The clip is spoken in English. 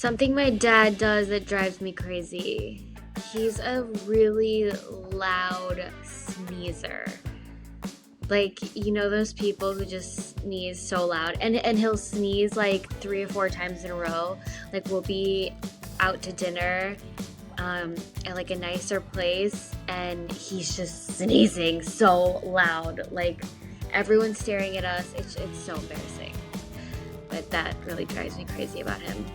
Something my dad does that drives me crazy. He's a really loud sneezer. Like, you know those people who just sneeze so loud, and he'll sneeze like 3 or 4 times in a row. Like, we'll be out to dinner at like a nicer place, and he's just sneezing so loud. Like, everyone's staring at us. It's so embarrassing. But that really drives me crazy about him.